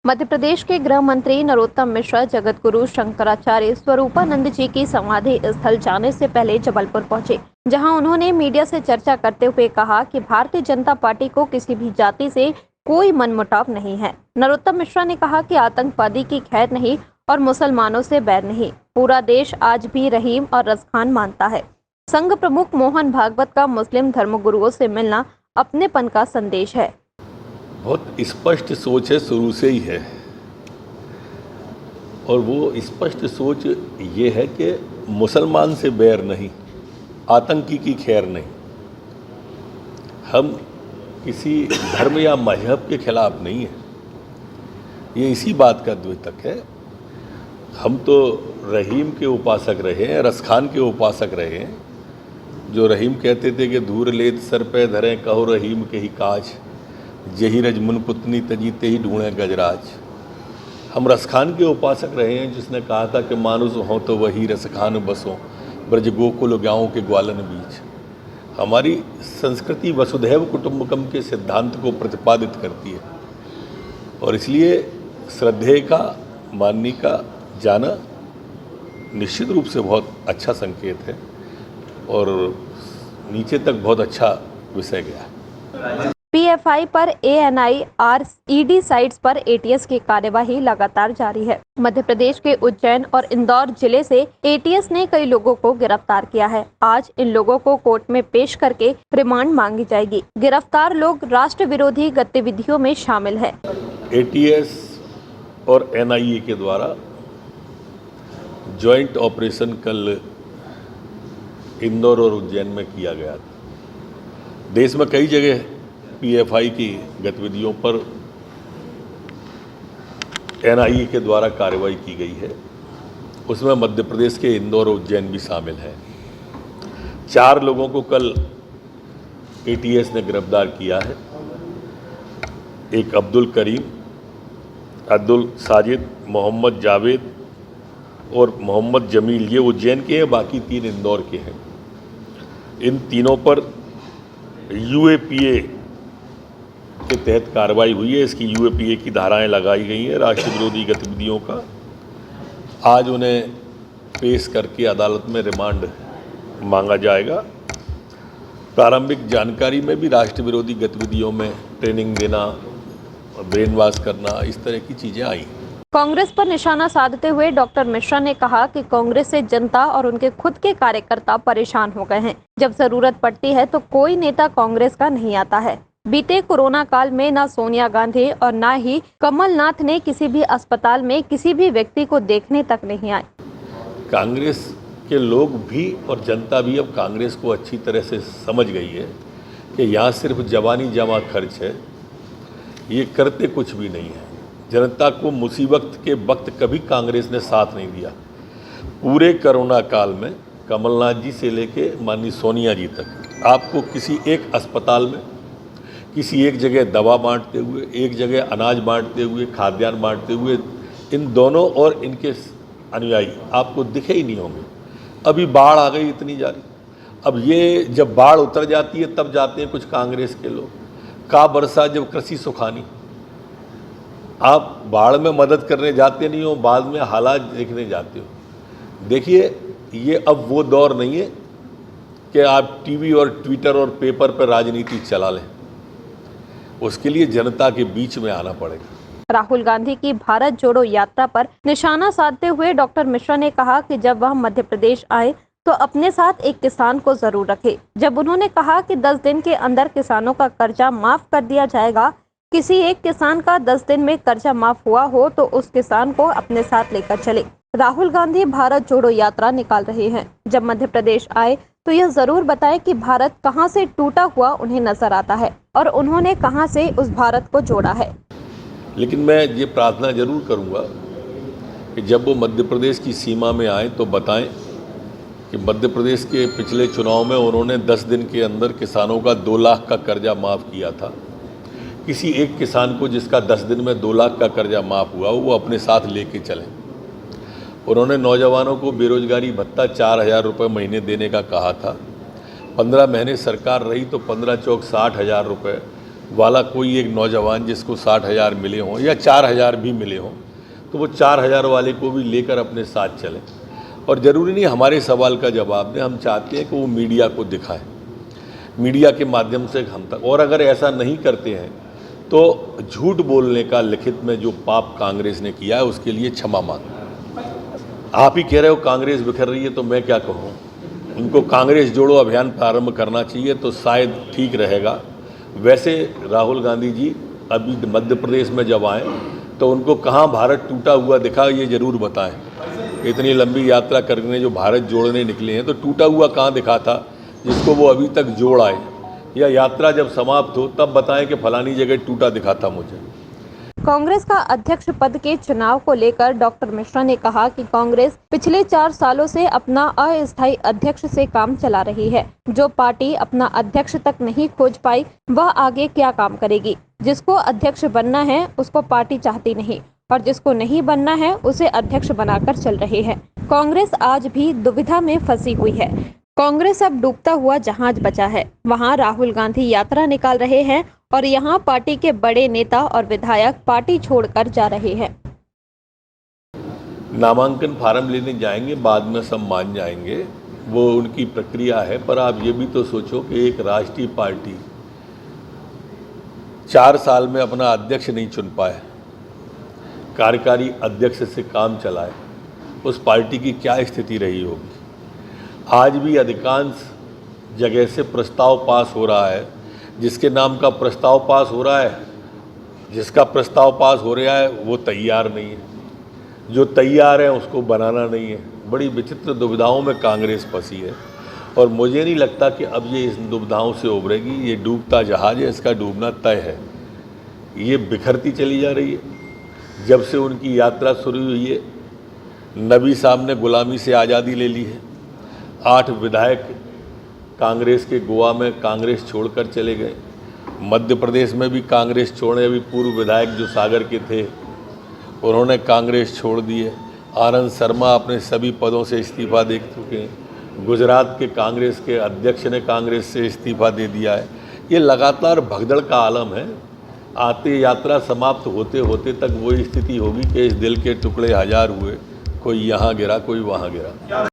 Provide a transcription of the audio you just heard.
मध्य प्रदेश के गृह मंत्री नरोत्तम मिश्रा जगतगुरु शंकराचार्य स्वरूपानंद जी की समाधि स्थल जाने से पहले जबलपुर पहुंचे, जहां उन्होंने मीडिया से चर्चा करते हुए कहा कि भारतीय जनता पार्टी को किसी भी जाति से कोई मनमुटाव नहीं है। नरोत्तम मिश्रा ने कहा कि आतंकवादी की खैर नहीं और मुसलमानों से बैर नहीं। पूरा देश आज भी रहीम और रसखान मानता है। संघ प्रमुख मोहन भागवत का मुस्लिम धर्मगुरुओं से मिलना अपनेपन का संदेश है। बहुत स्पष्ट सोच है, शुरू से ही है। और वो स्पष्ट सोच ये है कि मुसलमान से बैर नहीं, आतंकी की खैर नहीं। हम किसी धर्म या मजहब के खिलाफ नहीं है, ये इसी बात का द्योतक है। हम तो रहीम के उपासक रहे हैं, रसखान के उपासक रहे हैं। जो रहीम कहते थे कि धूर लेत सर पे धरें कहो रहीम के ही काज, जही रजमुन पुतनी तजीते ही ढूंढे गजराज। हम रसखान के उपासक रहे हैं, जिसने कहा था कि मानुस हो तो वही रसखान बसो, ब्रज गोकुल गाँव के ग्वालन बीच। हमारी संस्कृति वसुधैव कुटुंबकम के सिद्धांत को प्रतिपादित करती है, और इसलिए श्रद्धेय का, माननी का जाना निश्चित रूप से बहुत अच्छा संकेत है और नीचे तक बहुत अच्छा विषय गया। पीएफआई पर एएनआई ईडी साइट्स पर एटीएस की कार्यवाही लगातार जारी है। मध्य प्रदेश के उज्जैन और इंदौर जिले से एटीएस ने कई लोगों को गिरफ्तार किया है। आज इन लोगों को कोर्ट में पेश करके रिमांड मांगी जाएगी। गिरफ्तार लोग राष्ट्र विरोधी गतिविधियों में शामिल है। एटीएस और एनआईए के द्वारा ज्वाइंट ऑपरेशन कल इंदौर और उज्जैन में किया गया था। देश में कई जगह पीएफआई की गतिविधियों पर एनआईए के द्वारा कार्रवाई की गई है। उसमें मध्य प्रदेश के इंदौर और उज्जैन भी शामिल है। 4 लोगों को कल एटीएस ने गिरफ्तार किया है। एक अब्दुल करीम, अब्दुल साजिद, मोहम्मद जावेद और मोहम्मद जमील, ये उज्जैन के हैं, बाकी 3 इंदौर के हैं। इन तीनों पर यूएपीए के तहत कार्रवाई हुई है। इसकी यूएपीए की धाराएं लगाई गई हैं, राष्ट्र विरोधी गतिविधियों का। आज उन्हें पेश करके अदालत में रिमांड मांगा जाएगा। प्रारंभिक जानकारी में भी राष्ट्र विरोधी गतिविधियों में ट्रेनिंग देना, ब्रेन वॉश करना, इस तरह की चीज़ें आई। कांग्रेस पर निशाना साधते हुए डॉक्टर मिश्रा ने कहा कि कांग्रेस से जनता और उनके खुद के कार्यकर्ता परेशान हो गए हैं। जब जरूरत पड़ती है तो कोई नेता कांग्रेस का नहीं आता है। बीते कोरोना काल में न सोनिया गांधी और न ही कमलनाथ ने किसी भी अस्पताल में किसी भी व्यक्ति को देखने तक नहीं आए। कांग्रेस के लोग भी और जनता भी अब कांग्रेस को अच्छी तरह से समझ गई है कि यहाँ सिर्फ जवानी जमा खर्च है, ये करते कुछ भी नहीं है। जनता को मुसीबत के वक्त कभी कांग्रेस ने साथ नहीं दिया। पूरे कोरोना काल में कमलनाथ जी से लेके माननीय सोनिया जी तक आपको किसी एक अस्पताल में, किसी एक जगह दवा बांटते हुए, एक जगह अनाज बांटते हुए, खाद्यान्न बांटते हुए, इन दोनों और इनके अनुयायी आपको दिखे ही नहीं होंगे। अभी बाढ़ आ गई इतनी जारी, अब ये जब बाढ़ उतर जाती है तब जाते हैं कुछ कांग्रेस के लोग। का बरसा जब कृषि सुखानी, आप बाढ़ में मदद करने जाते नहीं हो, बाद में हालात देखने जाते हो। देखिए, ये अब वो दौर नहीं है कि आप टीवी और ट्विटर और पेपर पर राजनीति चला लें। उसके लिए जनता के बीच में आना पड़ेगा। राहुल गांधी की भारत जोड़ो यात्रा पर निशाना साधते हुए डॉक्टर मिश्रा ने कहा कि जब वह मध्य प्रदेश आए तो अपने साथ एक किसान को जरूर रखे। जब उन्होंने कहा कि 10 दिन के अंदर किसानों का कर्जा माफ कर दिया जाएगा, किसी एक किसान का 10 दिन में कर्जा माफ हुआ हो तो उस किसान को अपने साथ लेकर चले। राहुल गांधी भारत जोड़ो यात्रा निकाल रहे हैं। जब मध्य प्रदेश आए तो यह जरूर बताएं कि भारत कहां से टूटा हुआ उन्हें नजर आता है और उन्होंने कहां से उस भारत को जोड़ा है। लेकिन मैं ये प्रार्थना जरूर करूंगा कि जब वो मध्य प्रदेश की सीमा में आए तो बताएं कि मध्य प्रदेश के पिछले चुनाव में उन्होंने 10 दिन के अंदर किसानों का 2 लाख का कर्जा माफ़ किया था। किसी एक किसान को जिसका 10 दिन में 2 लाख का कर्जा माफ़ हुआ, वो अपने साथ लेके चलें। उन्होंने नौजवानों को बेरोजगारी भत्ता 4,000 रुपये महीने देने का कहा था। 15 महीने सरकार रही तो 15 चौक 60,000 रुपये वाला कोई एक नौजवान जिसको 60,000 मिले हों या 4,000 भी मिले हों, तो वो 4,000 वाले को भी लेकर अपने साथ चलें। और ज़रूरी नहीं हमारे सवाल का जवाब दें, हम चाहते हैं कि वो मीडिया को दिखाएं, मीडिया के माध्यम से हम तक। और अगर ऐसा नहीं करते हैं तो झूठ बोलने का लिखित में जो पाप कांग्रेस ने किया है उसके लिए क्षमा मांगें। आप ही कह रहे हो कांग्रेस बिखर रही है, तो मैं क्या कहूँ। उनको कांग्रेस जोड़ो अभियान प्रारंभ करना चाहिए तो शायद ठीक रहेगा। वैसे राहुल गांधी जी अभी मध्य प्रदेश में जब आए तो उनको कहाँ भारत टूटा हुआ दिखा, ये ज़रूर बताएं। इतनी लंबी यात्रा करने जो भारत जोड़ने निकले हैं, तो टूटा हुआ कहाँ दिखा था जिसको वो अभी तक जोड़ आए, या यात्रा जब समाप्त हो तब बताएं कि फलानी जगह टूटा दिखा था मुझे। कांग्रेस का अध्यक्ष पद के चुनाव को लेकर डॉक्टर मिश्रा ने कहा कि कांग्रेस पिछले 4 सालों से अपना अस्थायी अध्यक्ष से काम चला रही है। जो पार्टी अपना अध्यक्ष तक नहीं खोज पाई वह आगे क्या काम करेगी। जिसको अध्यक्ष बनना है उसको पार्टी चाहती नहीं और जिसको नहीं बनना है उसे अध्यक्ष बनाकर चल रहे हैं। कांग्रेस आज भी दुविधा में फंसी हुई है। कांग्रेस अब डूबता हुआ जहाज बचा है। वहां राहुल गांधी यात्रा निकाल रहे हैं और यहां पार्टी के बड़े नेता और विधायक पार्टी छोड़कर जा रहे हैं। नामांकन फार्म लेने जाएंगे, बाद में सब मान जाएंगे, वो उनकी प्रक्रिया है। पर आप ये भी तो सोचो कि एक राष्ट्रीय पार्टी 4 साल में अपना अध्यक्ष नहीं चुन पाए, कार्यकारी अध्यक्ष से काम चलाए, उस पार्टी की क्या स्थिति रही होगी। आज भी अधिकांश जगह से प्रस्ताव पास हो रहा है, जिसके नाम का प्रस्ताव पास हो रहा है, जिसका प्रस्ताव पास हो रहा है वो तैयार नहीं है, जो तैयार है उसको बनाना नहीं है। बड़ी विचित्र दुविधाओं में कांग्रेस फंसी है और मुझे नहीं लगता कि अब ये इस दुविधाओं से उभरेगी। ये डूबता जहाज है, इसका डूबना तय है। ये बिखरती चली जा रही है। जब से उनकी यात्रा शुरू हुई है, नबी साहब ने गुलामी से आज़ादी ले ली है। 8 विधायक कांग्रेस के गोवा में कांग्रेस छोड़कर चले गए। मध्य प्रदेश में भी कांग्रेस छोड़े, अभी पूर्व विधायक जो सागर के थे उन्होंने कांग्रेस छोड़ दी है। आनंद शर्मा अपने सभी पदों से इस्तीफा दे चुके हैं। गुजरात के कांग्रेस के अध्यक्ष ने कांग्रेस से इस्तीफा दे दिया है। ये लगातार भगदड़ का आलम है। आते यात्रा समाप्त होते होते तक वही स्थिति होगी कि इस दिल के टुकड़े 1000 हुए, कोई यहाँ गिरा कोई वहाँ गिरा।